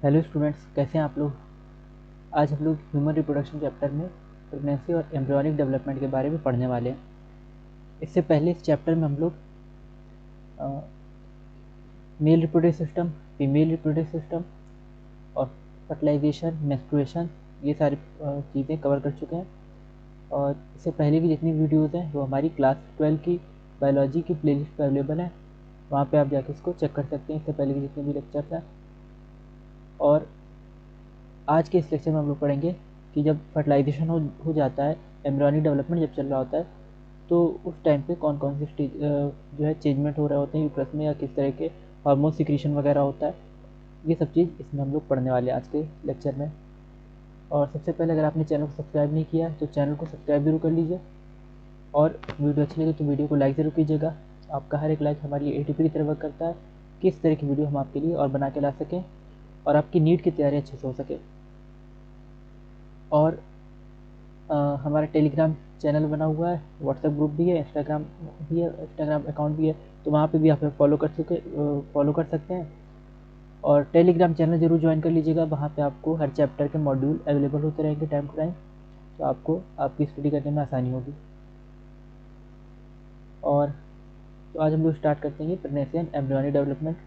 Hello students, कैसे हैं आप लोग। आज हम लोग ह्यूमन रिप्रोडक्शन चैप्टर में प्रेगनेंसी और एम्ब्रियोनिक डेवलपमेंट के बारे में पढ़ने वाले हैं। इससे पहले इस चैप्टर में हम लोग male reproductive system, female reproductive system और फर्टिलाइजेशन, मेंस्ट्रुएशन, ये सारी चीज़ें कवर कर चुके हैं। और इससे पहले की जितनी वीडियोज़ हैं वो हमारी क्लास 12 की बायोलॉजी की प्लेलिस्ट पर अवेलेबल है, वहाँ पे आप जाके इसको चेक कर सकते हैं, इससे पहले के जितने भी लेक्चर्स हैं। और आज के इस लेक्चर में हम लोग पढ़ेंगे कि जब फर्टिलाइजेशन हो जाता है, एम्ब्रियोनिक डेवलपमेंट जब चल रहा होता है, तो उस टाइम पे कौन कौन से स्टेज जो है चेंजमेंट हो रहे होते हैं यूट्रस में, या किस तरह के हार्मोन सिक्रीशन वगैरह होता है। ये सब चीज़ इसमें हम लोग पढ़ने वाले हैं आज के लेक्चर में। और सबसे पहले अगर आपने चैनल को सब्सक्राइब नहीं किया तो चैनल को सब्सक्राइब जरूर कर लीजिए, और वीडियो अच्छी लगे तो वीडियो को लाइक ज़रूर कीजिएगा। आपका हर एक लाइक हमारी एटीपी की तरह वर्क करता है कि इस तरह की वीडियो हम आपके लिए और बना के ला सकें और आपकी नीट की तैयारी अच्छे से हो सके। और हमारा टेलीग्राम चैनल बना हुआ है, व्हाट्सएप ग्रुप भी है, इंस्टाग्राम भी है, इंस्टाग्राम अकाउंट भी है, तो वहाँ पे भी आप फॉलो कर सकते हैं। और टेलीग्राम चैनल ज़रूर ज्वाइन कर लीजिएगा, वहाँ पे आपको हर चैप्टर के मॉड्यूल अवेलेबल होते रहेंगे टाइम टू टाइम, तो आपको आपकी स्टडी करने में आसानी होगी। और तो आज हम लोग स्टार्ट करते हैं प्रेगनेंसी एंड एम्ब्रियोनिक डेवलपमेंट,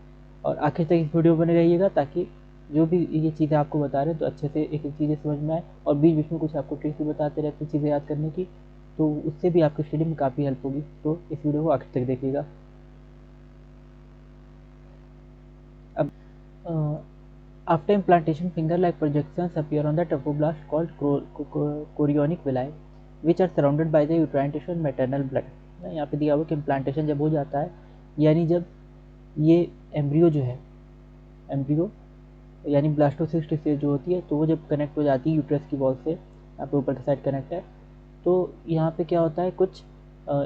और आखिर तक इस वीडियो बने रहिएगा ताकि जो भी ये चीज़ें आपको बता रहे हैं तो अच्छे से एक एक चीज़ें समझ में आए, और बीच बीच में कुछ आपको ट्रिक्स भी बताते रहते हैं चीज़ें याद करने की, तो उससे भी आपकी स्टडी में काफ़ी हेल्प होगी। तो इस वीडियो को आखिर तक देखिएगा। अब after implantation finger like projections appear on the trophoblast called chorionic villi which are surrounded by the uterine tissue and maternal blood. यहाँ पे दिया हुआ कि इम्प्लांटेशन जब हो जाता है, यानी जब ये एम्ब्रियो जो है, एम्ब्रियो यानी ब्लास्टोसिस्ट स्टेज जो होती है, तो वो जब कनेक्ट हो जाती है यूट्रस की वॉल से, यहाँ पे ऊपर की साइड कनेक्ट है, तो यहाँ पे क्या होता है, कुछ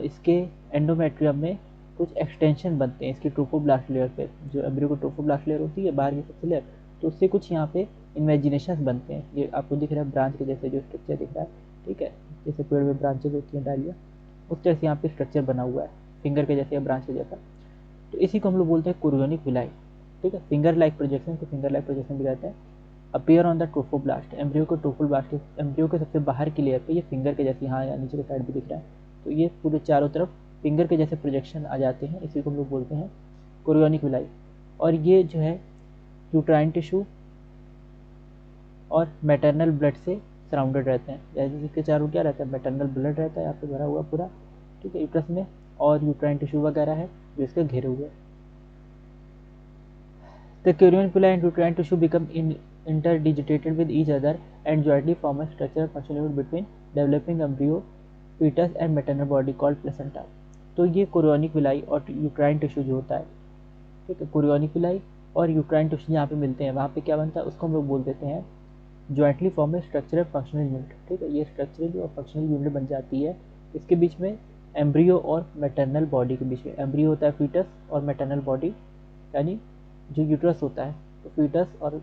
इसके एंडोमेट्रियम में कुछ एक्सटेंशन बनते हैं इसकी ट्रोफोब्लास्ट लेयर पे, जो एम्ब्रियो को ट्रोफोब्लास्ट लेयर होती है बाहर की सबसे लेयर, तो उससे कुछ यहाँ पे इमेजिनेशन बनते हैं। ये आपको दिख रहा है ब्रांच के जैसे जो स्ट्रक्चर दिख रहा है, ठीक है, जैसे पेड़ में ब्रांचेज होती हैं, डालियाँ, उस तरह से यहाँ पे स्ट्रक्चर बना हुआ है, फिंगर के जैसे या ब्रांच के जैसा। तो इसी को हम लोग बोलते हैं कोरियोनिक विलाई, ठीक है। फिंगर लाइक प्रोजेक्शन को फिंगर लाइक प्रोजेक्शन भी कहते हैं। Appear on the trophoblast, embryo को ट्रोफोब्लास्ट, एम्ब्रियो के सबसे बाहर की लेयर पे ये फिंगर के जैसे, यहाँ या नीचे के साइड भी दिख रहा है, तो ये पूरे चारों तरफ फिंगर के जैसे प्रोजेक्शन आ जाते हैं, इसी को हम लोग बोलते हैं कोरियोनिक विलाई। और ये जो है यूट्राइन टिश्यू और मैटरनल ब्लड से सराउंडेड रहते हैं, यानी इसके चारों क्या रहता है, मैटरनल ब्लड रहता है यहाँ पे भरा हुआ पूरा, ठीक है, यूट्रस में, और यूट्राइन टिश्यू वगैरह है जो इसके घेरे हुए। The Curricula and uterine tissue become interdigitated with each other and jointly form a structural functional unit between developing embryo, fetus and maternal body called placenta। तो ये कोरियोनिक विलाई और यूट्राइन टिश्यू जो होता है, ठीक है, कोरियोनिक विलाई और uterine tissue जहाँ पे मिलते हैं वहाँ पे क्या बनता है, उसको हम लोग बोल देते हैं ज्वाइंटली फॉर्म ए स्ट्रक्चरल फंक्शनल यूनिट, ठीक है। ये स्ट्रक्चरल और फंक्शनल यूनिट बन जाती है, इसके बीच में एम्ब्रियो और मैटरनल बॉडी के बीच में, एम्ब्रियो होता है फीटस और मैटरनल बॉडी यानी जो यूट्रस होता है, तो फीटस और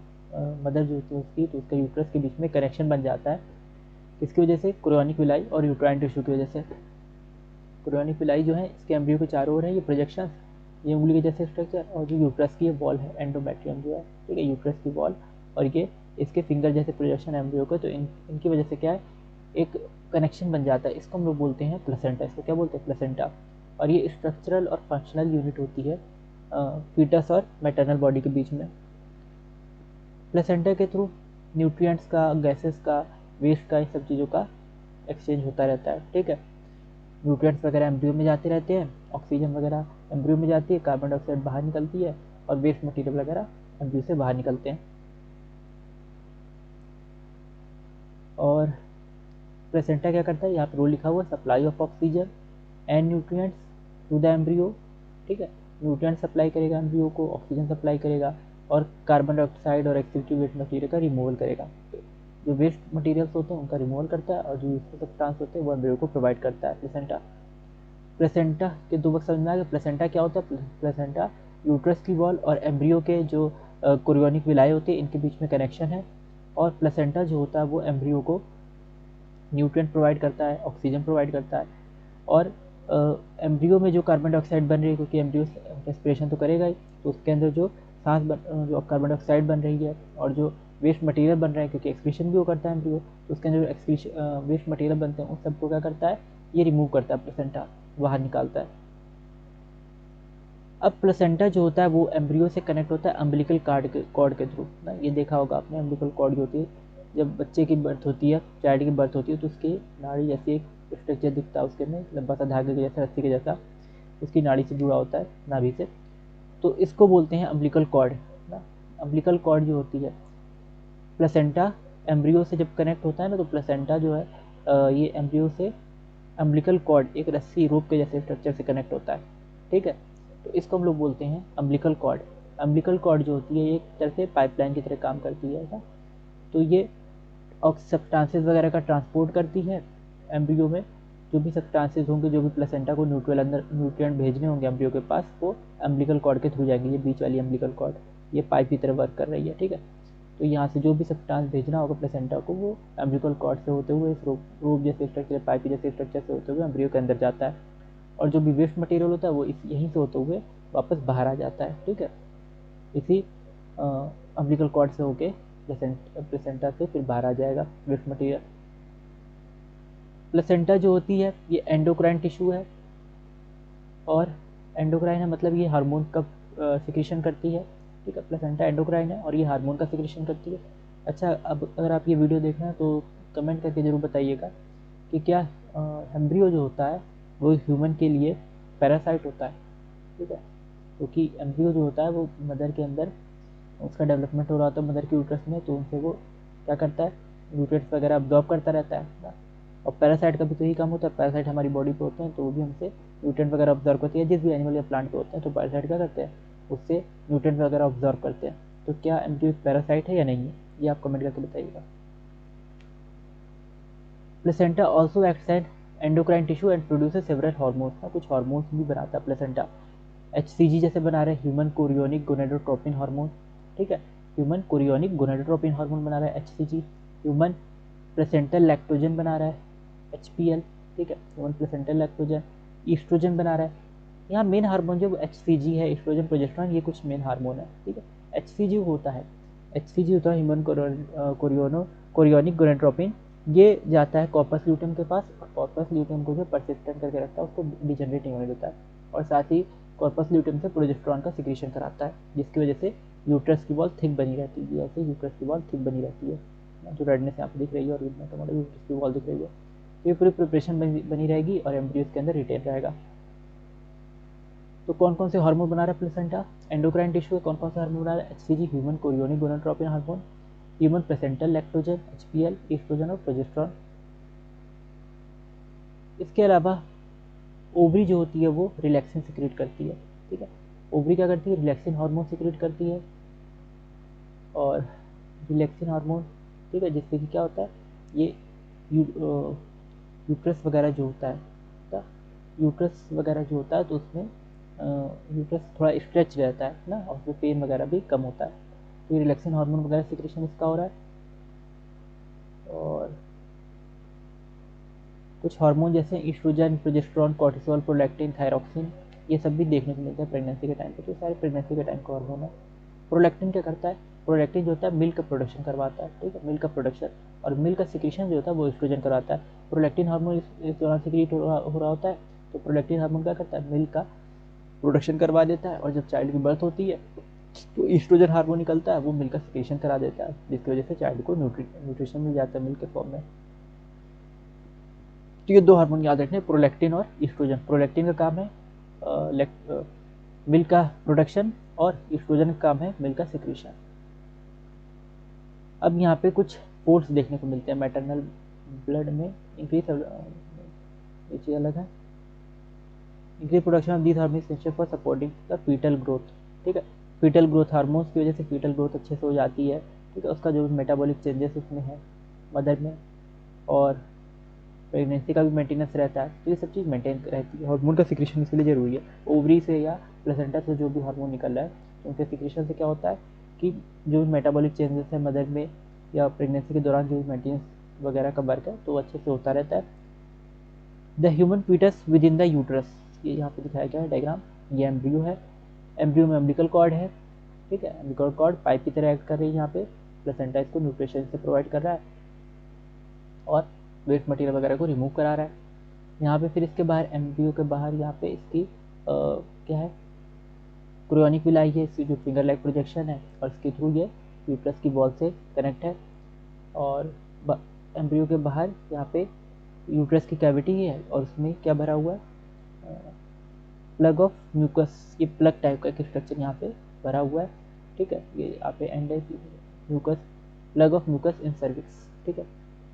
मदर जो होती है उसकी, तो उसका यूट्रस के बीच में कनेक्शन बन जाता है, इसकी वजह से कोरियोनिक विलाई और यूट्राइन टिश्यू की वजह से। कोरियोनिक विलाई जो है इसके एम्ब्रियो के चारों ओर है ये प्रोजेक्शन, ये उंगली के जैसे स्ट्रक्चर, और जो यूट्रस की वॉल है, एंडोमेट्रियम जो है, ठीक है, यूट्रस की वॉल, और ये इसके फिंगर जैसे प्रोजेक्शन एम्ब्रियो का, तो इनकी वजह से क्या है, एक कनेक्शन बन जाता है, इसको हम लोग बोलते हैं प्लेसेंटा। इसको क्या बोलते हैं, प्लेसेंटा। और ये स्ट्रक्चरल और फंक्शनल यूनिट होती है फीटस और मैटरनल बॉडी के बीच में। प्लेसेंटा के थ्रू न्यूट्रिएंट्स का, गैसेस का, वेस्ट का, इन सब चीज़ों का एक्सचेंज होता रहता है, ठीक है। न्यूट्रिएंट्स वगैरह एम्ब्रियो में जाते रहते हैं, ऑक्सीजन वगैरह एम्ब्रियो में जाती है, कार्बन डाइऑक्साइड बाहर निकलती है, और वेस्ट मटेरियल वगैरह एम्ब्रियो से बाहर निकलते हैं। और प्लेसेंटा क्या करता है, यहाँ पर रोल लिखा हुआ, supply of oxygen and nutrients to the embryo, ठीक है, न्यूट्रिएंट सप्लाई करेगा एम्ब्रियो को, ऑक्सीजन सप्लाई करेगा, और कार्बन डाइऑक्साइड और एक्सिविटी वेस्ट मटेरियल का रिमूवल करेगा। जो वेस्ट मटेरियल्स होते हैं उनका रिमूवल करता है, और जो यूजफुल सब्सटेंस होते हैं वो एम्ब्रियो को प्रोवाइड करता है प्लेसेंटा। प्लेसेंटा के दो वक्त समझ में आ गया, प्लेसेंटा क्या होता है, प्लेसेंटा यूट्रस की वॉल और एम्ब्रियो के जो कोरियोनिक विलाई होती है इनके बीच में कनेक्शन है, और प्लेसेंटा जो होता है वो एम्ब्रियो को न्यूट्रिएंट प्रोवाइड करता है, ऑक्सीजन प्रोवाइड करता है, और एम्ब्रियो में जो कार्बन डाइऑक्साइड बन रही है, क्योंकि एम्ब्रियो रेस्पिरेशन तो करेगा ही, तो उसके अंदर जो सांस जो कार्बन डाइऑक्साइड बन रही है और जो वेस्ट मटेरियल बन रहा है, क्योंकि एक्सक्रीशन भी वो करता है एम्ब्रियो, तो उसके अंदर जो एक्सक्रीशन वेस्ट मटेरियल बनते हैं उन सबको क्या करता है, ये रिमूव करता है, प्लेसेंटा बाहर निकालता है। अब प्लेसेंटा जो होता है वो एम्ब्रियो से कनेक्ट होता है अम्बिलिकल कॉर्ड के थ्रू ना। ये देखा होगा आपने, अम्बिलिकल कॉर्ड जो होती है, जब बच्चे की बर्थ होती है, चाइल्ड की बर्थ होती है, तो उसकी नाड़ी जैसी एक स्ट्रक्चर दिखता है उसके में, लंबा सा धागे के जैसा, रस्सी के जैसा, उसकी नाड़ी से जुड़ा होता है, नाभि से। तो इसको बोलते हैं अम्बिलिकल कॉर्ड ना। अम्बिलिकल कॉर्ड जो होती है, प्लेसेंटा एम्ब्रियो से जब कनेक्ट होता है ना, तो प्लेसेंटा जो है ये एम्ब्रियो से अम्बिलिकल कॉर्ड एक रस्सी रोप के जैसे स्ट्रक्चर से कनेक्ट होता है, ठीक है। तो इसको हम लोग बोलते हैं अम्बिलिकल कॉर्ड। अम्बिलिकल कॉर्ड जो होती है ये एक तरह से पाइपलाइन की तरह काम करती है ना। तो ये सब्सटेंसेस वगैरह का ट्रांसपोर्ट करती है एम्ब्रियो में। जो भी सब्सटेंसेस होंगे, जो भी प्लेसेंटा को न्यूट्रिएंट भेजने होंगे एम्ब्रियो के पास, वो अम्बिलिकल कॉर्ड के थ्रू जाएंगे। ये बीच वाली अम्बिलिकल कॉर्ड ये पाइप की तरह वर्क कर रही है, ठीक है। तो यहाँ से जो भी सब्सटेंस भेजना होगा प्लेसेंटा को, वो अम्बिलिकल कॉर्ड से होते हुए इस रोप जैसे स्ट्रक्चर, पाइप जैसे स्ट्रक्चर से होते हुए एम्ब्रियो के अंदर जाता है। और जो भी वेस्ट मटेरियल होता है वो यहीं से होते हुए वापस बाहर आ जाता है, ठीक है। इसी अम्बिलिकल कॉर्ड से होके प्लेसेंटा से फिर बाहर आ जाएगा वेस्ट मटेरियल। प्लेसेंटा जो होती है ये एंडोक्राइन टिश्यू है, और एंडोक्राइन है मतलब ये हार्मोन का सिक्रीशन करती है, ठीक है। प्लेसेंटा एंडोक्राइन है और ये हार्मोन का सिक्रीशन करती है। अच्छा, अब अगर आप ये वीडियो देख रहे हैं तो कमेंट करके ज़रूर बताइएगा कि क्या एम्ब्रियो जो होता है वो ह्यूमन के लिए पैरासाइट होता है, ठीक है। क्योंकि एम्ब्रियो जो होता है वो मदर के अंदर उसका डेवलपमेंट हो रहा होता है मदर के यूट्रस में, तो उनसे वो क्या करता है, न्यूट्रिएंट्स वगैरह अब्जॉर्ब करता रहता है ना। और पैरासाइट का भी तो यही काम होता है, पैरासाइट हमारी बॉडी पे होते हैं तो वो भी हमसे न्यूट्रिएंट वगैरह ऑब्जर्व करती है। जिस भी एनिमल या प्लांट पे होते हैं तो पैरासाइट क्या करते हैं, उससे न्यूट्रिएंट वगैरह ऑब्जर्व करते हैं। तो क्या एम्ब्रियो पैरासाइट है या नहीं है, ये आप कमेंट करके बताइएगा। Placenta also acts as endocrine tissue and produces several hormones ना। कुछ हार्मोन्स भी बनाता है प्लेसेंटा। HCG जैसे बना रहे ह्यूमन कोरियोनिक गोनेडोट्रोपिन हार्मोन, ठीक है। ह्यूमन कोरियोनिक गोनेडोट्रोपिन हार्मोन बना रहा है HCG। ह्यूमन प्लेसेंटल लैक्टोजन बना रहा है HPL, ठीक है। Human placental lactogen. ईस्ट्रोजन बना रहा है। यहाँ मेन हार्मोन जो HCG है, ईस्ट्रोजन प्रोजेस्टेरोन, ये कुछ मेन हार्मोन है, ठीक है। HCG होता है ह्यूमन कोरियोनिक गोनेडोट्रोपिन। ये जाता है कॉर्पस ल्यूटेम के पास, और कॉर्पस ल्यूटेम को जो परसिस्टेंट करके रखता है, उसको डिजनरेट नहीं होने देता है। और साथ ही कॉर्पस ल्यूटेम से प्रोजेस्टेरोन का सिक्रीशन कराता है, जिसकी वजह से यूट्रस की वॉल थिक बनी रहती है। ऐसे यूट्रस की वॉल थिक बनी रहती है, जो रेडनेस यहाँ पे दिख रही है और यूट्रस की वॉल दिख रही है। तो ये पूरी प्रिपरेशन बनी रहेगी और एम्ब्रियो के अंदर रिटेन रहेगा। तो कौन कौन से हार्मोन बना रहा है प्लेसेंटा, एंडोक्राइन टिश्यू कौन कौन से हार्मोन बना रहा है, HCG human chorionic gonadotropin hormone, human placental lactogen, HPL, oestrogen और प्रोजेस्टेरोन। इसके अलावा ओवरी जो होती है वो रिलैक्सिन सिक्रेट करती है, ठीक है। ओवरी क्या करती है, रिलैक्सिन हार्मोन सिक्रेट करती है, और रिलैक्सिन हार्मोन, ठीक है, जिससे कि क्या होता है, ये यूट्रस वगैरह जो होता है, यूट्रस वगैरह जो होता है तो उसमें यूट्रस थोड़ा स्ट्रेच रहता है ना, और उसमें पेन वगैरह भी कम होता है। तो ये रिलैक्सिन हार्मोन वगैरह सिक्रेशन इसका हो रहा है। और कुछ हार्मोन जैसे oestrogen, progesterone, cortisol, prolactin, thyroxine, ये सब भी देखने को मिलते हैं प्रेगनेंसी के टाइम पे। तो सारे प्रेगनेंसी के टाइम का हार्मोन है। प्रोलैक्टिन क्या करता है, प्रोलैक्टिन जो होता है मिल्क का प्रोडक्शन करवाता है, ठीक है, मिल्क का प्रोडक्शन, और मिल्क का सिक्रीशन जो होता है वो ईस्ट्रोजन कराता है। प्रोलैक्टिन हार्मोन इस दौरान सिक्रीट हो रहा होता है, तो प्रोलैक्टिन हार्मोन क्या करता है, मिल्क का प्रोडक्शन करवा देता है। और जब चाइल्ड की बर्थ होती है तो ईस्ट्रोजन हार्मोन निकलता है, वो मिल्क का सिक्रीशन करा देता है, जिसकी वजह से चाइल्ड को न्यूट्रिशन मिल जाता है मिल्क के फॉर्म में। तो ये दो हार्मोन याद रखने, प्रोलैक्टिन और ईस्ट्रोजन। प्रोलैक्टिन का काम है मिल्क का प्रोडक्शन, और ईस्ट्रोजन का काम है मिल्क का सिक्रीशन। अब यहाँ पे कुछ फोर्स देखने को मिलते हैं मैटरनल ब्लड में इंक्रीज, ये चीज़ अलग है। Increase production of these hormones essential for supporting the foetal growth, ठीक है। फीटल ग्रोथ हार्मोन्स की वजह से फीटल ग्रोथ अच्छे से हो जाती है, ठीक है। उसका जो मेटाबॉलिक चेंजेस उसमें है मदर में, और प्रेगनेंसी का भी मेंटेनेंस रहता है। तो ये सब चीज़ मेंटेन रहती है। हार्मोन का सिक्रीशन इसके लिए ज़रूरी है। ओवरी से या प्लेसेंटा से जो भी हार्मोन निकल रहा है, तो उनके सिक्रीशन से क्या होता है कि जो मेटाबॉलिक चेंजेस है मदर में या प्रेगनेंसी के दौरान जो मेंटेनेंस वगैरह का वर्क है, तो अच्छे से होता रहता है। The human foetus within the uterus, ये यहाँ पे दिखाया गया है डायग्राम। ये एम्ब्रियो है, एम्ब्रियो में अम्बिलिकल कॉर्ड है, ठीक है। अम्बिलिकल कॉर्ड पाइप की तरह एक्ट कर रही है यहाँ पे, प्लेसेंटा इसको न्यूट्रिशन से प्रोवाइड कर रहा है और वेस्ट मटेरियल वगैरह को रिमूव करा रहा है। यहाँ पे फिर इसके बाहर एम्ब्रियो के बाहर यहाँ पे इसकी क्या है, क्रियोनिक विलाई है, इसकी जो फिंगर लाइक प्रोजेक्शन है और इसके थ्रू ये यूट्रस की वॉल से कनेक्ट है। और एम्ब्रियो के बाहर यहाँ पे यूट्रस की कैविटी है और उसमें क्या भरा हुआ है, प्लग ऑफ म्यूकस, ये प्लग टाइप का एक स्ट्रक्चर यहाँ पे भरा हुआ है, ठीक है। ये यहाँ पे एंड है mucus, plug of mucus in cervix, ठीक है।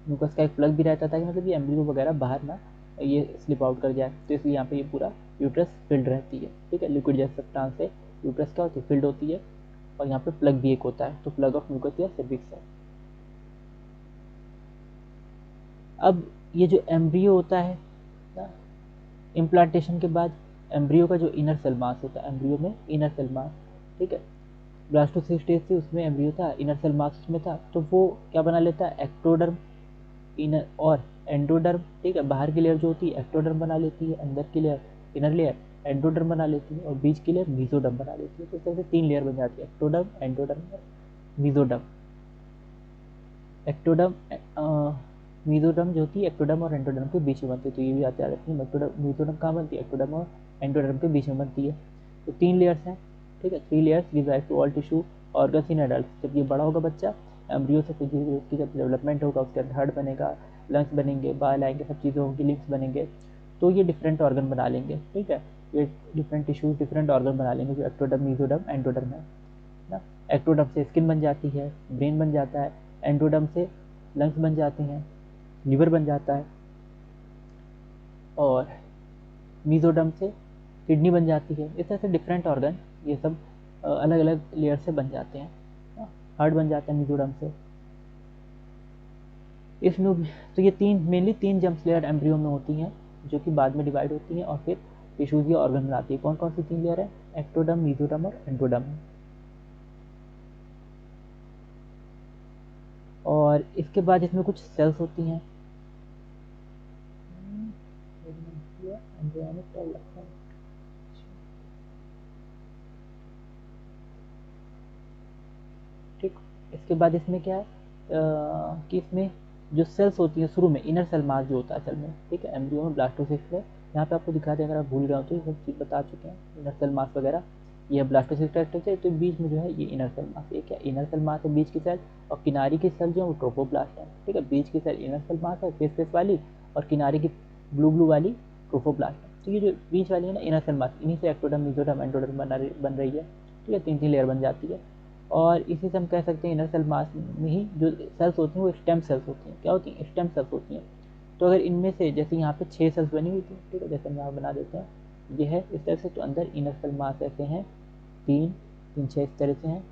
म्यूकस का एक प्लग भी रहता था कि मतलब ये एम्ब्रियो वगैरह बाहर ना ये स्लिप आउट कर जाए, तो इसलिए यहाँ पे ये पूरा यूट्रस फिल्ड रहती है, ठीक है। लिक्विड जैसे सब्सटेंस से यूट्रस क्या होती है, फिल्ड होती है। और यहाँ पे प्लग भी एक होता है, तो प्लग ऑफ म्यूकस या सर्विक्स है। अब ये जो एम्ब्रियो होता है ना, इम्प्लांटेशन के बाद एम्ब्रियो का जो इनर सेल मास होता है, एम्ब्रियो में इनर सेल मास, ठीक है। ब्लास्टोसिस्ट स्टेज से उसमें एम्ब्रियो था, इनर सेल मास उसमें था, तो वो क्या बना लेता है, एक्टोडर्म इनर और एंडोडर्म, ठीक है। बाहर की लेयर जो होती है एक्टोडर्म बना लेती है, अंदर की लेयर इनर लेयर एंडोडर्म बना लेती है और बीच की लेयर मीजोडर्म बना लेती है। तो इस तरह से 3 लेयर बन जाती है, एक्टोडर्म, एंडोडर्म और मीजोडर्म। एक्टोडर्म मीजोडर्म जो होती है एक्टोडर्म और एंडोडर्म के बीच में बनती है, तो ये भी याद रखनी है। मीजोडर्म कहाँ बनती है, एक्टोडर्म और एंडोडर्म के बीच में बनती है। तो 3 लेयर्स हैं, ठीक है। 3 layers give rise to all tissue organs in adult. जब ये बड़ा होगा बच्चा एम्ब्रियो से, फिर उसकी जब डेवलपमेंट होगा उसके अंदर हार्ट बनेगा, लंग्स बनेंगे, बाल आएंगे, सब चीज़ें होंगी, लिम्स बनेंगे, तो ये डिफरेंट ऑर्गन बना लेंगे, ठीक है। ये डिफरेंट टिश्यूज डिफरेंट ऑर्गन बना लेंगे, जो एक्टोडर्म, मीजोडर्म, एंडोडर्म है ना। एक्टोडर्म से स्किन बन जाती है, ब्रेन बन जाता है, एंडोडर्म से लंग्स बन जाते हैं, लीवर बन जाता है और मीजोडर्म से किडनी बन जाती है। इस तरह से डिफरेंट ऑर्गन ये सब अलग अलग लेयर से बन जाते हैं। हार्ट बन जाता है मीजोडर्म से। इसमें तो ये मेनली तीन जम्प लेयर एम्ब्रियो में होती हैं, जो कि बाद में डिवाइड होती हैं और फिर टिश्यूज या ऑर्गन बनाती है। कौन कौन सी 3 लेयर है, एक्टोडर्म, मीजोडर्म और एंडोडर्म। और इसके बाद इसमें कुछ सेल्स होती हैं, ठीक। इसके बाद इसमें क्या है कि इसमें जो सेल्स होती हैं शुरू में, इनर सेल मास जो होता है असल में, ठीक है, एम्ब्रियो में ब्लास्टोसिस्ट में, यहाँ पे आपको दिखा दें, अगर आप भूल गए हो तो ये सब चीज़ बता चुके हैं, इनर सेल मास वगैरह। ये ब्लास्टोसिस्ट का स्ट्रक्चर, तो बीच में जो है ये इनर सेल मास, ये क्या इनर सेल मास है बीच की सेल, और किनारे की सेल जो है वो ट्रोफोब्लास्ट है, ठीक है। बीच की सेल इनर सेल मास है फेस फेस वाली, और किनारे की ब्लू ब्लू वाली ट्रोफोब्लास्ट है। तो ये जो बीच वाली है ना इनर सेल मास, इन्हीं से एक्टोडर्म, मीजोडर्म, एंडोडर्म बन रही है, ठीक है। 3 लेयर बन जाती है। और इसी से हम कह सकते हैं इनर सेल मास में ही जो सेल्स होती हैं वो स्टेम सेल्स होती हैं। क्या होती हैं, स्टेम सेल्स होती हैं। तो अगर इनमें से जैसे यहाँ पे 6 सेल्स बनी हुई थी, ठीक है, जैसे हम यहाँ बना देते हैं, ये है इस तरह से, तो अंदर इनर सेल मास ऐसे हैं 3 3 6 इस तरह से हैं,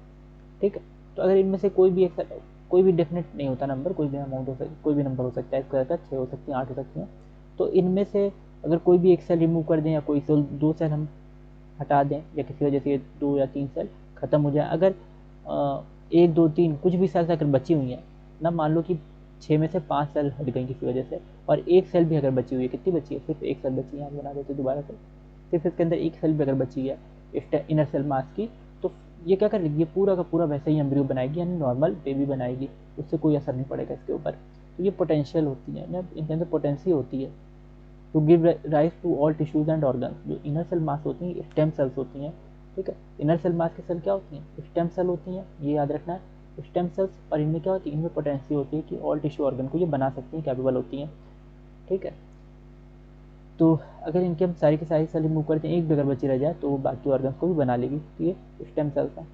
ठीक है। तो अगर इनमें से कोई भी एक सेल, कोई भी डेफिनेट नहीं होता नंबर, कोई भी अमाउंट हो सकता, कोई भी नंबर हो सकता है, स्क्वायर का 6 हो सकती हैं, 8 हो सकती हैं। तो इनमें से अगर कोई भी एक सेल रिमूव कर दें या कोई सेल, 2 सेल हम हटा दें या किसी वजह से 2 या 3 सेल खत्म हो जाए, अगर 1 2 3 कुछ भी सेल्स अगर बची हुई हैं ना, मान लो कि 6 में से 5 सेल हट गई किसी वजह से, और एक सेल भी अगर बची हुई है, कितनी बची है, सिर्फ एक सेल बची है, यहाँ बना देते दोबारा से, सिर्फ इसके अंदर एक सेल भी अगर बची है इनर सेल मास की, तो ये क्या करेगी, ये पूरा का पूरा वैसे ही एम्ब्रियो बनाएगी, यानी नॉर्मल बेबी बनाएगी, उससे कोई असर नहीं पड़ेगा इसके ऊपर। तो ये पोटेंशियल होती है ना, इनके अंदर पोटेंसी होती है to give rise to all tissues and organs. जो इनर सेल मास होती हैं स्टेम सेल्स होती हैं, ठीक है। इनर सेल मास की सेल क्या होती हैं, स्टेम सेल होती हैं, ये याद रखना है, स्टेम सेल्स। और इनमें क्या होती है, इनमें पोटेंसी होती है कि ऑल टिश्यू ऑर्गन को ये बना सकती हैं, कैपेबल होती हैं, ठीक है। तो अगर इनके हम सारी की सारी सेल रिमूव करते हैं, एक भी अगर बची रह जाए तो वो बाकी ऑर्गन्स को भी बना लेगी, तो ये स्टेम सेल्स हैं।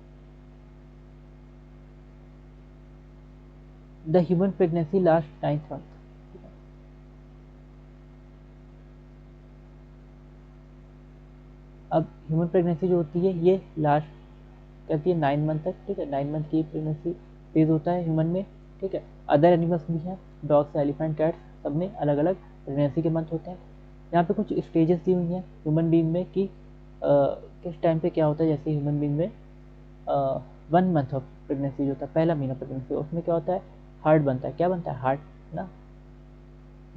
The human pregnancy last 9th month. अब ह्यूमन प्रेगनेंसी जो होती है ये लास्ट करती है 9 मंथ तक, ठीक है। 9 मंथ की प्रेगनेंसी फेज होता है ह्यूमन में, ठीक है। अदर एनिमल्स भी हैं, डॉग्स, एलिफेंट, कैट्स, सब में अलग अलग प्रेगनेंसी के मंथ होते हैं। यहाँ पे कुछ स्टेजेस दी हुई हैं ह्यूमन बीइंग में कि किस टाइम पे क्या होता है। जैसे ह्यूमन बीइंग में 1 मंथ ऑफ प्रेगनेंसी जो होता है, पहला महीना प्रेगनेंसी, उसमें क्या होता है, हार्ट बनता है। क्या बनता है, हार्ट ना।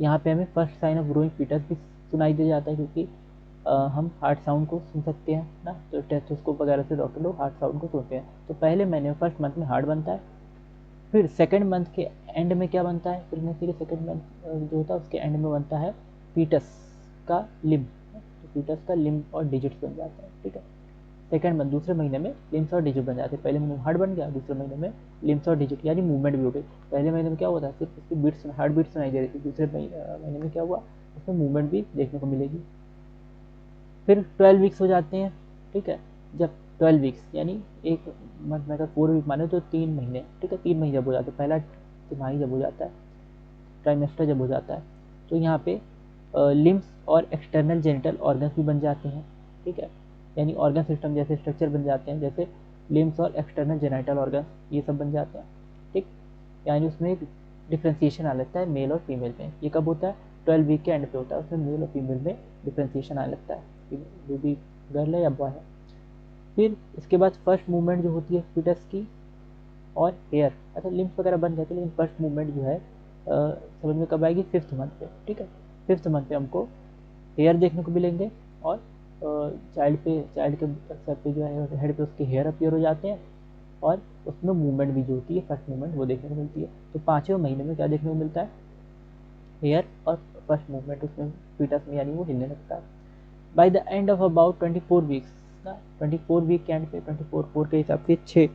यहाँ पे हमें first sign of growing foetus भी सुनाई दे जाता है, क्योंकि हम हार्ट साउंड को सुन सकते हैं ना, तो टेस्टोस्कोप वगैरह से डॉक्टर लोग हार्ट साउंड को सुनते हैं। तो पहले महीने में, फर्स्ट मंथ में हार्ट बनता है, फिर सेकेंड मंथ के एंड में क्या बनता है, प्रेगनेंसी के सेकेंड मंथ जो होता है उसके एंड में बनता है फीटस का लिम्ब, तो फीटस का लिम्ब और डिजिट्स बन जाता है। ठीक है, सेकेंड मंथ, दूसरे महीने में लिम्स और डिजिट बन जाते हैं। पहले महीने में हार्ट बन गया, दूसरे महीने में लिम्स और डिजिट यानी मूवमेंट भी हो गई। पहले महीने में क्या हुआ था, सिर्फ उसकी बीट्स, हार्ट बीट सुनाई दे रही थी, दूसरे महीने में क्या हुआ, उसमें मूवमेंट भी देखने को मिलेगी। फिर 12 वीक्स हो जाते हैं। ठीक है, जब 12 वीक्स यानी एक मंथ में अगर 4 वीक माने तो 3 महीने, ठीक है, 3 महीने जब हो जाते हैं, पहला तिमाही जब हो जाता है, ट्राइमेस्टर जब हो जाता है, तो यहाँ पे लिम्स और एक्सटर्नल जेनिटल ऑर्गन्स भी बन जाते हैं। ठीक है, यानी ऑर्गन सिस्टम जैसे स्ट्रक्चर बन जाते हैं, जैसे लिम्स और एक्सटर्नल जेनिटल ऑर्गन्स ये सब बन जाते हैं। ठीक, यानी उसमें एक डिफ्रेंसिएशन आ लगता है मेल और फीमेल में। ये कब होता है, 12 वीक के एंड पे होता है, उसमें मेल और फीमेल में डिफ्रेंसिएशन आने लगता है, जो भी गर्ल है या बॉय है। फिर इसके बाद फर्स्ट मूवमेंट जो होती है फीटस की और हेयर, अच्छा लिम्स वगैरह बन जाते हैं, लेकिन फर्स्ट मूवमेंट जो है समझ में कब आएगी, 5th मंथ पे। ठीक है, 5th मंथ पे हमको हेयर देखने को मिलेंगे, और चाइल्ड के सर पे जो है, हेड पे उसके हेयर अपीयर हो जाते हैं, और उसमें मूवमेंट भी जो होती है, फर्स्ट मूवमेंट वो देखने को मिलती है। तो 5वें महीने में क्या देखने को मिलता है, हेयर और फर्स्ट मूवमेंट उसमें फीटस में, यानी वो हिलने लगता है। Bye the end of about 24 weeks ना, 24 वीक के एंड पे, 24 के हिसाब से 6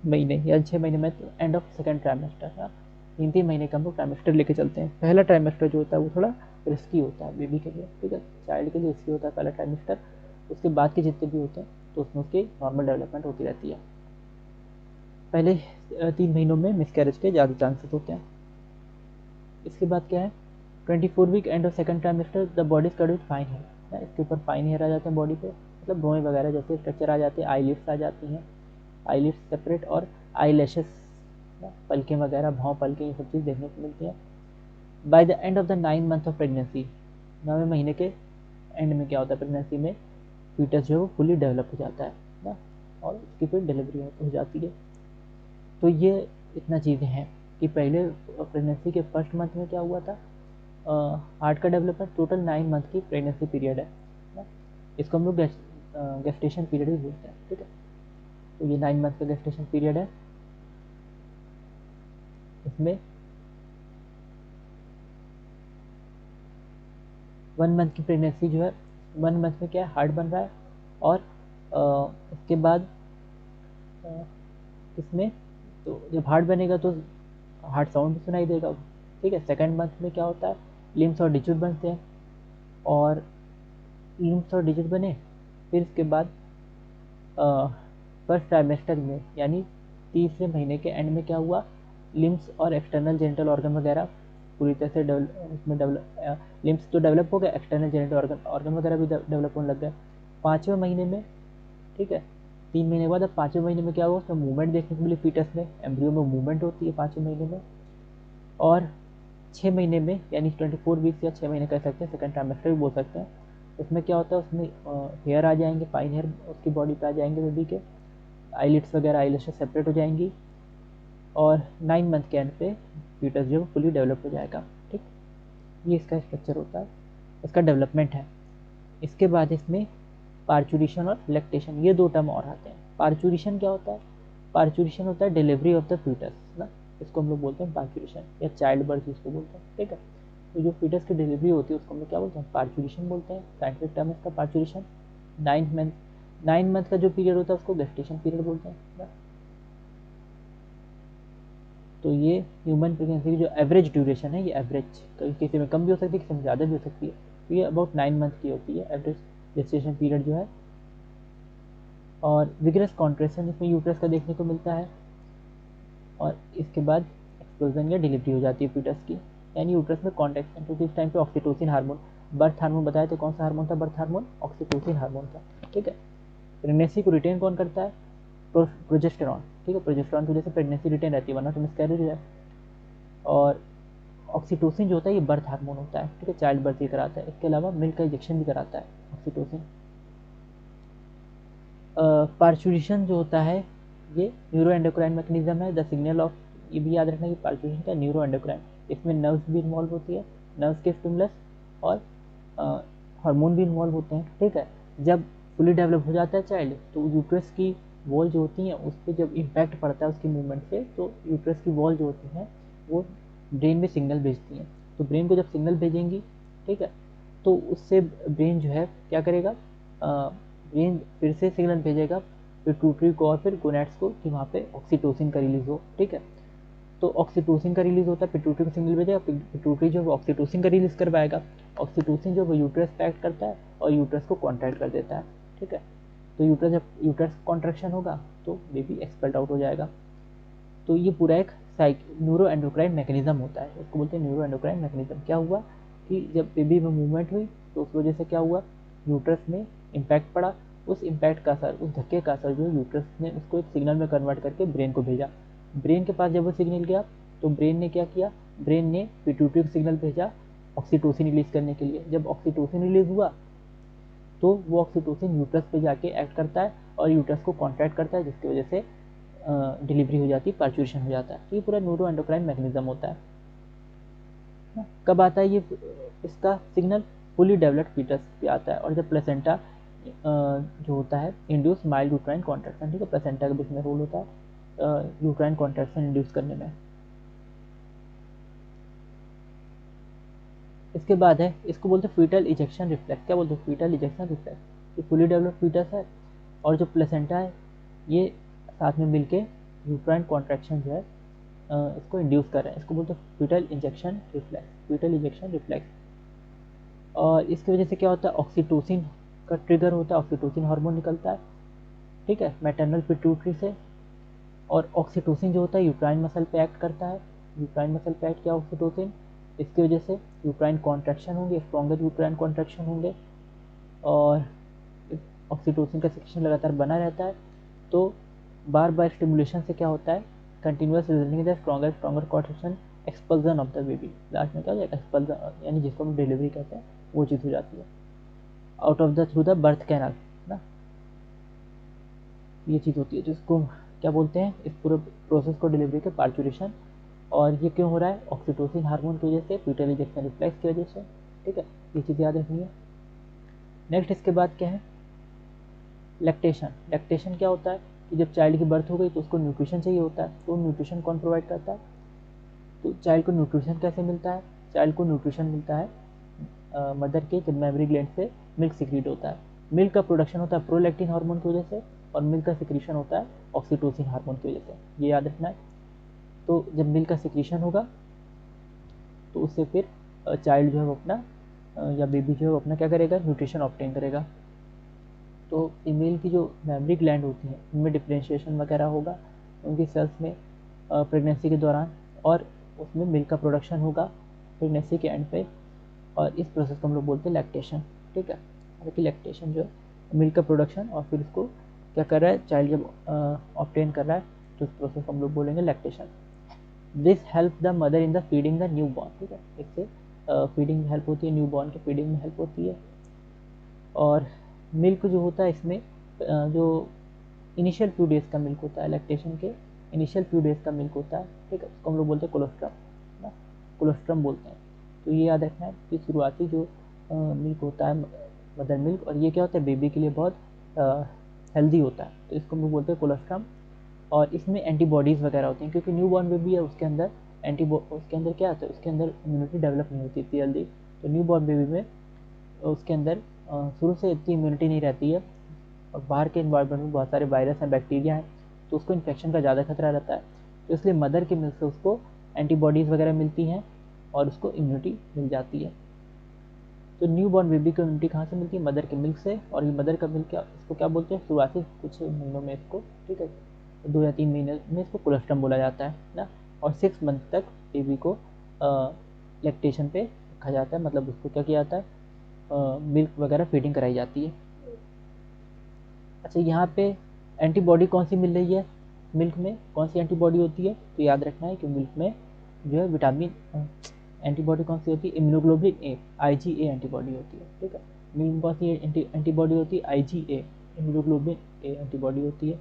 महीने या 6 महीने में, तो एंड ऑफ सेकेंड ट्राइमेस्टर ना, 3 महीने का हम लोग ट्राइमेस्टर लेके चलते हैं। पहला ट्राइमेस्टर जो होता है वो थोड़ा रिस्की होता है बेबी के लिए, ठीक है, चाइल्ड के लिए रिस्की होता है पहला ट्राइमेस्टर। उसके बाद के जितने भी होते हैं तो उसमें उसकी नॉर्मल डेवलपमेंट होती रहती है। पहले 3 महीनों में मिसकैरेज के ज़्यादा चांसेस होते हैं। इसके बाद क्या है, 24 week end of second trimester the body is covered with fine hair, इसके ऊपर फाइन हेयर आ जाते हैं बॉडी पे, मतलब भौएँ वगैरह जैसे स्ट्रक्चर आ जाते हैं, आईलिड्स आ जाती हैं, आईलिड्स सेपरेट, और आई लैशेस, पलकें वगैरह, भाव पलकें, ये सब चीज़ देखने को मिलती हैं। By the end of the 9 month of pregnancy, 9वें महीने के एंड में क्या होता है, प्रेगनेंसी में फीटस जो है वो फुली डेवलप हो जाता है ना, और उसकी फिर डिलीवरी हो जाती है। तो ये इतना चीज़ें हैं कि पहले प्रेगनेंसी के फर्स्ट मंथ में क्या हुआ था, हार्ट का डेवलपमेंट। टोटल 9 मंथ की प्रेगनेंसी पीरियड है ना, इसको हम लोग गेस्टेशन पीरियड भी बोलते हैं। ठीक है, तो ये 9 मंथ का गेस्टेशन पीरियड है। इसमें 1 मंथ की प्रेगनेंसी जो है, 1 मंथ में क्या है, हार्ट बन रहा है, और उसके बाद इसमें तो जब हार्ट बनेगा तो हार्ट साउंड भी सुनाई देगा। ठीक है, सेकेंड मंथ में क्या होता है, लिम्स और डिजिट बनते हैं, और लिम्स और डिजिट बने, फिर इसके बाद फर्स्ट ट्राइमेस्टर में यानी तीसरे महीने के एंड में क्या हुआ, लिम्स और एक्सटर्नल जेनिटल ऑर्गन वगैरह पूरी तरह से डेवलप, लिम्स तो डेवलप हो गया, एक्सटर्नल जेनिटल ऑर्गन वगैरह भी डेवलप होने लग गए 5वें महीने में। ठीक है, 3 महीने के बाद अब 5वें महीने में क्या हुआ, उसमें मूवमेंट देखने को मिली, फीटस में, एम्ब्रियो में मूवमेंट होती है 5वें महीने में। और 6 महीने में यानी 24 वीक्स या 6 महीने कह सकते हैं, सेकेंड ट्राइमेस्टर भी बोल सकते हैं, उसमें क्या होता है, उसमें हेयर आ जाएंगे, फाइन हेयर उसकी बॉडी पे आ जाएंगे बेबी के, आईलिड्स वगैरह, आईलैशेस सेपरेट हो जाएंगी, और 9 मंथ के एंड पे फीटस जो फुली डेवलप हो जाएगा। ठीक, ये इसका स्ट्रक्चर होता है, इसका डेवलपमेंट है। इसके बाद इसमें पार्चुरेशन और लैक्टेशन, ये 2 टर्म और आते हैं। पार्चुरेशन क्या होता है, पार्चुरेशन होता है डिलीवरी ऑफ द फीटस ना, इसको हम लोग बोलते हैं पार्चुरेशन या चाइल्ड बर्थ जिसको बोलते हैं। ठीक है, तो जो फीटस की डिलीवरी होती है उसको हम लोग क्या बोलते हैं, पार्चुरेशन बोलते हैं, साइंटिफिक टर्म इसका पार्चुरेशन। 9 मंथ का जो पीरियड होता है उसको गेस्टेशन पीरियड बोलते हैं ना। तो ये ह्यूमन प्रेगनेंसी की जो एवरेज ड्यूरेशन है, ये एवरेज, कभी किसी में कम भी हो सकती है, किसी में ज़्यादा भी हो सकती है, तो ये अबाउट 9 मंथ की होती है एवरेज गेस्टेशन पीरियड जो है। और विग्रस कॉन्ट्रेक्शन इसमें यूट्रस का देखने को मिलता है, और इसके बाद एक्सप्लोजन या डिलीवरी हो जाती है फीटस की, यानी यूट्रस में कॉन्ट्रैक्शन, क्योंकि इस टाइम पे ऑक्सीटोसिन हार्मोन, बर्थ हार्मोन बताया तो कौन सा हार्मोन था, बर्थ हार्मोन ऑक्सीटोसिन हार्मोन था। ठीक है, प्रेगनेंसी को रिटेन कौन करता है, प्रोजेस्टेरॉन। ठीक है, प्रोजेस्टेरॉन की वजह से प्रेगनेंसी रिटेन रहती है, वरना तो मिसकैरेज हो जाए। और ऑक्सीटोसिन जो होता है ये बर्थ हार्मोन होता है, ठीक है, चाइल्ड बर्थ ही कराता है। इसके अलावा मिल्क का इंजेक्शन भी कराता है ऑक्सीटोसिन। पार्चुरेशन जो होता है ये न्यूरो एंडोक्राइन मैकेनिज्म है, द सिग्नल ऑफ, ये भी याद रखना कि पार्चुरेशन का न्यूरो एंडोक्राइन, इसमें नर्व्स भी इन्वॉल्व होती है, नर्व्स के स्टिमुलस और हार्मोन भी इन्वॉल्व होते हैं, ठीक है। जब फुली डेवलप हो जाता है चाइल्ड तो यूट्रस की वॉल जो होती हैं उस पर जब इम्पैक्ट पड़ता है उसकी मूवमेंट से, तो यूट्रस की वॉल जो होती हैं वो ब्रेन में सिग्नल भेजती हैं। तो ब्रेन को जब सिग्नल भेजेंगी, ठीक है, तो उससे ब्रेन जो है क्या करेगा, ब्रेन फिर से सिग्नल भेजेगा पिट्यूटरी को और फिर गोनैड्स को कि वहाँ पे ऑक्सीटोसिन का रिलीज हो, ठीक है। तो ऑक्सीटोसिन का रिलीज होता है, पिट्यूटरी को सिग्नल भेजेगा, पिट्यूटरी जो है ऑक्सीटोसिन का रिलीज करवाएगा, ऑक्सीटोसिन जो है यूट्रस पे एक्ट करता है और यूट्रस को कॉन्ट्रैक्ट कर देता है, ठीक है। तो जब यूट्रस कॉन्ट्रैक्शन होगा तो बेबी एक्सपेल्ड आउट हो जाएगा। तो ये पूरा एक न्यूरो एंडोक्राइन मैकेनिज्म होता है, इसको बोलते हैं न्यूरो एंडोक्राइन मैकेनिज्म। क्या हुआ कि जब बेबी में मूवमेंट हुई तो उस वजह से क्या हुआ, यूट्रस में इम्पैक्ट पड़ा, उस इम्पैक्ट का असर, उस धक्के का असर जो यूट्रस ने उसको एक सिग्नल में कन्वर्ट करके ब्रेन को भेजा। ब्रेन के पास जब वो सिग्नल गया तो ब्रेन ने क्या किया, ब्रेन ने पिट्यूटरी को सिग्नल भेजा ऑक्सीटोसिन रिलीज करने के लिए। जब ऑक्सीटोसिन रिलीज हुआ तो वो ऑक्सीटोसिन यूट्रस पे जाके एक्ट करता है और यूट्रस को कॉन्ट्रैक्ट करता है, जिसकी वजह से डिलीवरी हो जाती है, पार्चुरेशन हो जाता है। तो ये पूरा न्यूरो एंडोक्राइन मैकेनिज्म होता है ना। कब आता है ये इसका सिग्नल, फुली डेवलप्ड फीटस पे आता है, और जब प्लेसेंटा जो होता है इंड्यूस माइल्ड यूट्राइन कॉन्ट्रैक्शन, ठीक है, प्लेसेंटा का भी इसमें रोल होता है यूट्राइन कॉन्ट्रैक्शन इंड्यूस करने में। इसके बाद है, इसको बोलते हैं फीटल इजेक्शन रिफ्लेक्स। क्या बोलते हैं, फीटल इजेक्शन रिफ्लेक्स। ये फुली डेवलप्ड फीटस है और जो प्लेसेंटा है ये साथ में मिलके यूट्राइन कॉन्ट्रैक्शन जो है इसको इंड्यूस कर रहे हैं, इसको बोलते हैं foetal injection reflex, foetal injection reflex. और इसकी वजह से क्या होता है, ऑक्सीटोसिन का ट्रिगर होता है, ऑक्सीटोसिन हार्मोन निकलता है, ठीक है, मैटरनल पिट्यूटरी से। और ऑक्सीटोसिन जो होता है यूट्राइन मसल पे एक्ट करता है, यूट्राइन मसल पे एक्ट किया ऑक्सीटोसिन, इसकी वजह से यूट्राइन कॉन्ट्रैक्शन होंगे, स्ट्रॉन्गर यूट्राइन कॉन्ट्रैक्शन होंगे, और ऑक्सीटोसिन का सेक्रेशन लगातार बना रहता है। तो बार बार स्टिमुलेशन से क्या होता है, continuous resulting in the stronger contraction, expulsion of the baby. Last में क्या हो जाएगा, एक्सपल्जन, यानी जिसको हम डिलीवरी कहते हैं वो चीज़ हो जाती है, out of the through the birth canal ना, ये चीज़ होती है जिसको क्या बोलते हैं, इस पूरे प्रोसेस को डिलीवरी के पार्चुरेशन। और ये क्यों हो रहा है, ऑक्सीटोसिन हार्मोन की वजह से, फीटल इंजेक्शन रिफ्लेक्स की वजह से, ठीक है, ये चीज़ याद रखनी है। नेक्स्ट इसके बाद क्या है, लैक्टेशन। लैक्टेशन क्या होता है कि जब चाइल्ड की बर्थ हो गई तो उसको न्यूट्रिशन चाहिए होता है, तो न्यूट्रिशन कौन प्रोवाइड करता है, तो चाइल्ड को न्यूट्रिशन कैसे मिलता है, चाइल्ड को न्यूट्रिशन मिलता है मदर के जब मेमोरी ग्लैंड से मिल्क सिक्रीट होता है। मिल्क का प्रोडक्शन होता है प्रोलैक्टिन हार्मोन की वजह से, और मिल्क का सिक्रीशन होता है ऑक्सीटोसिन हार्मोन की वजह से, ये याद रखना है। तो जब मिल्क का सिक्रीशन होगा तो उससे फिर चाइल्ड जो है वो अपना या बेबी जो है वो अपना क्या करेगा, न्यूट्रिशन ऑब्टेन करेगा। तो फीमेल की जो मेमोरी ग्लैंड होती हैं उनमें डिफ्रेंशिएशन वगैरह होगा उनकी सेल्स में प्रेगनेंसी के दौरान, और उसमें मिल्क का प्रोडक्शन होगा प्रेगनेंसी के एंड पे, और इस प्रोसेस को हम लोग बोलते हैं लैक्टेशन, ठीक है। हालांकि लैक्टेशन जो है मिल्क का प्रोडक्शन और फिर उसको क्या कर रहा है चाइल्ड जब ऑब्टेन कर रहा है तो उस प्रोसेस को हम लोग बोलेंगे lactation. This help the mother in the feeding the new born, ठीक है, इससे फीडिंग में हेल्प होती है, न्यू बॉर्न के फीडिंग में हेल्प होती है। और मिल्क जो होता है इसमें जो इनिशियल फ्यू डेज़ का मिल्क होता है, लैक्टेशन के इनिशियल फ्यू डेज़ का मिल्क होता है, ठीक है, उसको हम लोग बोलते हैं कोलोस्ट्रम ना, कोलोस्ट्रम बोलते हैं। तो ये याद रखना है कि शुरुआती जो मिल्क होता है मदर मिल्क, और ये क्या होता है बेबी के लिए बहुत हेल्दी होता है, तो इसको हम लोग बोलते हैं कोलोस्ट्रम। और इसमें एंटीबॉडीज़ वगैरह होती हैं क्योंकि न्यू बॉर्न बेबी है, उसके अंदर उसके अंदर क्या होता है, उसके अंदर इम्यूनिटी डेवलप नहीं होती इतनी जल्दी। तो न्यू बॉर्न बेबी में उसके अंदर शुरू से इतनी इम्यूनिटी नहीं रहती है, और बाहर के इन्वायरमेंट में बहुत सारे वायरस हैं, बैक्टीरिया हैं, तो उसको इन्फेक्शन का ज़्यादा खतरा रहता है। तो इसलिए मदर के मिल्क से उसको एंटीबॉडीज़ वगैरह मिलती हैं और उसको इम्यूनिटी मिल जाती है। तो न्यू बॉर्न बेबी को इम्यूनिटी कहाँ से मिलती है, मदर के मिल्क से। और ये मदर का मिल्क क्या, इसको क्या बोलते हैं, शुरुआती कुछ महीनों में इसको, ठीक है, 2 या 3 महीने में इसको कोलोस्ट्रम बोला जाता है ना। और 6 मंथ तक बेबी को लैक्टेशन पे रखा जाता है, मतलब उसको क्या किया जाता है, मिल्क वगैरह फीडिंग कराई जाती है। अच्छा, यहाँ पे एंटीबॉडी कौन सी मिल रही है, मिल्क में कौन सी एंटीबॉडी होती है, तो याद रखना है कि मिल्क में जो है विटामिन एंटीबॉडी कौन सी होती है, इम्यूनोग्लोबुलिन ए, IgA एंटीबॉडी होती है, ठीक है। मिल्क में कौन सी एंटीबॉडी होती है, IgA, इम्यूनोग्लोबुलिन ए एंटीबॉडी होती है।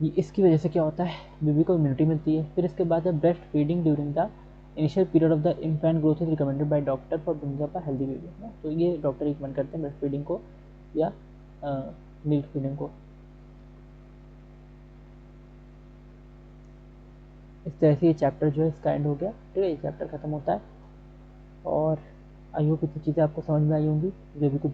ये इसकी वजह से क्या होता है, बेबी को इम्यूनिटी मिलती है। फिर इसके बाद है breast feeding during the initial period of the infant growth is recommended by doctor for bringing up a healthy baby, ना। तो ये डॉक्टर रिकमेंड करते हैं ब्रेस्ट फीडिंग को या मिल्क फीडिंग को। इस तरह से ये चैप्टर जो है इसका एंड हो गया, ठीक है, ये चैप्टर ख़त्म होता है। और आई होप इतनी चीज़ें आपको समझ में आई होंगी जो भी कुछ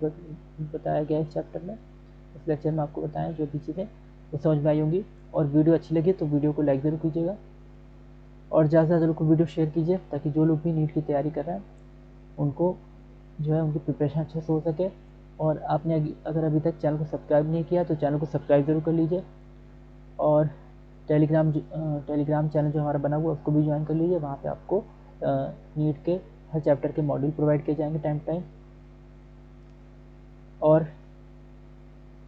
बताया गया इस चैप्टर में, इस लेक्चर में आपको बताया जो भी चीज़ें वो समझ में आई होंगी। और वीडियो अच्छी लगी तो वीडियो को लाइक ज़रूर कीजिएगा और ज़्यादा से ज़्यादा लोग को वीडियो शेयर कीजिए, ताकि जो लोग भी नीट की तैयारी कर रहे हैं उनको जो है उनकी प्रिपरेशन अच्छे से हो सके। और आपने अगर अभी तक चैनल को सब्सक्राइब नहीं किया तो चैनल को सब्सक्राइब ज़रूर कर लीजिए। और टेलीग्राम चैनल जो हमारा बना हुआ है उसको भी ज्वाइन कर लीजिए। वहाँ पे आपको नीट के हर चैप्टर के मॉड्यूल प्रोवाइड किए जाएंगे टाइम टाइम। और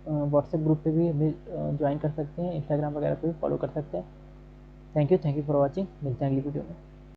व्हाट्सएप ग्रुप पे भी ज्वाइन कर सकते हैं, इंस्टाग्राम वगैरह पे भी फॉलो कर सकते हैं। Thank you for watching. मिलते हैं अगली वीडियो में।